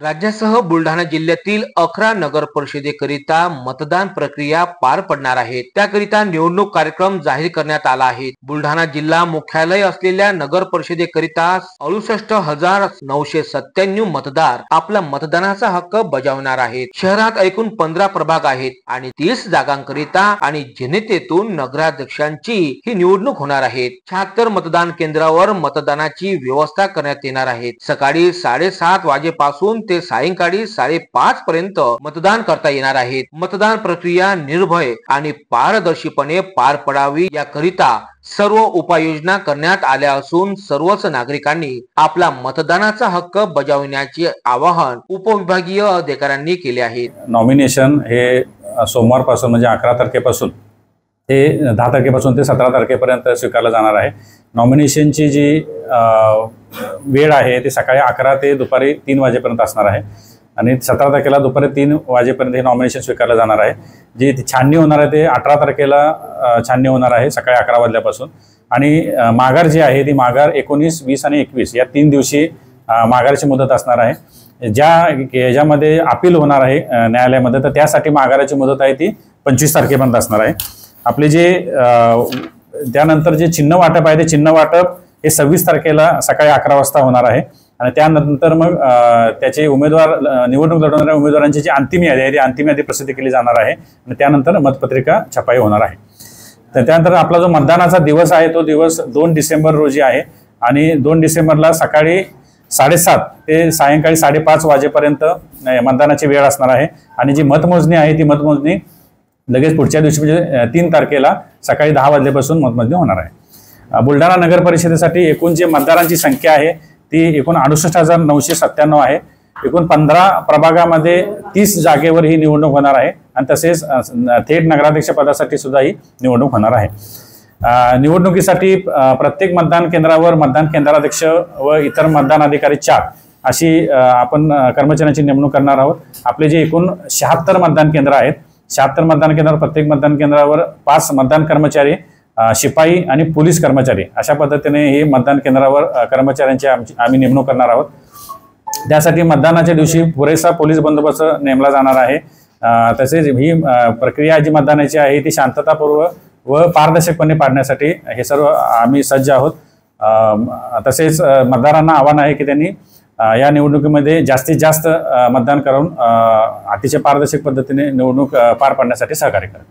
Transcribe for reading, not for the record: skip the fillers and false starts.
राज्यासह बुलढाणा जिल्ह्यातील 11 नगर परिषदेकरिता मतदान प्रक्रिया पार पडणार आहे। त्याकरिता निवडणूक कार्यक्रम जाहीर करण्यात आला आहे। बुलढाणा जिल्हा मुख्यालय असलेल्या नगर परिषदेकरिता 68,997 मतदार आपला मतदानाचा हक्क बजावणार आहेत। शहरात एकूण 15 प्रभाग आहेत आणि 30 जागांकरिता आणि जनतेतून नगराध्यक्षांची ही निवडणूक होणार आहे। 76 मतदान केंद्रावर मतदानाची व्यवस्था करण्यात येणार आहे। सकाळी 7:30 वाजेपासून ते सायंकाळी 5:30 पर्यंत मतदान करता येणार आहे। मतदान प्रक्रिया निर्भय आणि पारदर्शीपणे पार पडावी याकरिता सर्व उपाययोजना करण्यात आल्या असून सर्वच नागरिकांनी आपला मतदानाचा हक्क बजावण्याचे आवाहन उपविभागीय अधिकाऱ्यांनी केले आहे। नॉमिनेशन हे सोमवारपासून म्हणजे 11 तारखेपासून ते 10 तारखेपासून ते 17 तारखेपर्यंत स्वीकारलं जाणार आहे। नॉमिनेशनची जी वेळ आहे ती सकाळी 11 ते दुपारी 3 वाजेपर्यंत असणार आहे आणि 17 तारखेला दुपारी 3 वाजेपर्यंत हे नॉमिनेशन स्वीकारलं जाणार आहे। जी छाननी होणार आहे ते 18 तारखेला छाननी होणार आहे सकाळी 11 वाजल्यापासून आणि माघार जी आहे ती माघार 19, 20 आणि 21 या 3 दिवशी माघाराची मुदत असणार आहे। ज्यामध्ये अपील होणार आहे न्यायालयामध्ये तर त्यासाठी माघाराची मुदत आहे ती 25 तारखेपर्यंत असणार आहे। आपले जे त्यानंतर जे चिन्ह वाटप आहे ते चिन्ह वाटप हे 26 तारखेला सकाळी 11 वाजता होणार आहे आणि त्यानंतर मग त्याचे उमेदवार निवडणूक लढवणाऱ्या उमेदवारांची जी अंतिम यादी आहे ती अंतिम यादी प्रसिद्ध केली जाणार आहे आणि त्यानंतर मतपत्रिका छपाई होणार आहे। तर त्यानंतर आपला जो मतदानाचा दिवस आहे तो दिवस 2 डिसेंबर रोजी आहे आणि 2 डिसेंबरला सकाळी 7:30 ते सायंकाळी 5:30 वाजेपर्यंत मतदानाची वेळ असणार आहे आणि जी मतमोजणी आहे ती मतमोजणी लगेच पुढच्या दिवशी म्हणजे 3 तारखेला सकाळी 10 वाजल्यापासून मतमोजणी होणार आहे। बुलढाणा नगर परिषदेसाठी एकूण जे मतदारांची संख्या आहे ती एकूण 68,997 आहे। एकूण 15 प्रभागामध्ये 30 जागेवर ही निवडणूक होणार आहे आणि तसेच थेट नगराध्यक्ष पदासाठी सुद्धा ही निवडणूक होणार आहे। निवडणुकीसाठी प्रत्येक मतदान केंद्रावर मतदान केंद्राध्यक्ष व इतर मतदान अधिकारी 4 अशी आपण कर्मचाऱ्यांची नेमणूक करणार आहोत। आपले जे एकूण 76 मतदान केंद्र आहेत 76 मतदान केंद्रावर प्रत्येक मतदान केंद्रावर 5 मतदान कर्मचारी, शिपाई आणि पोलीस कर्मचारी अशा पद्धतीने हे मतदान केंद्रावर कर्मचाऱ्यांची आम्ही नेमणूक करणार आहोत। त्यासाठी मतदानाच्या दिवशी पुरेसा पोलीस बंदोबस्त नेमला जाणार आहे। तसेच ही प्रक्रिया जी मतदानाची आहे ती शांततापूर्व व पारदर्शकपणे पाडण्यासाठी हे सर्व आम्ही सज्ज आहोत। तसेच मतदारांना आव्हान आहे की त्यांनी या निवडणुकीमध्ये जास्तीत जास्त मतदान करून अतिशय पारदर्शक पद्धतीने निवडणूक पार पाडण्यासाठी सहकार्य करा।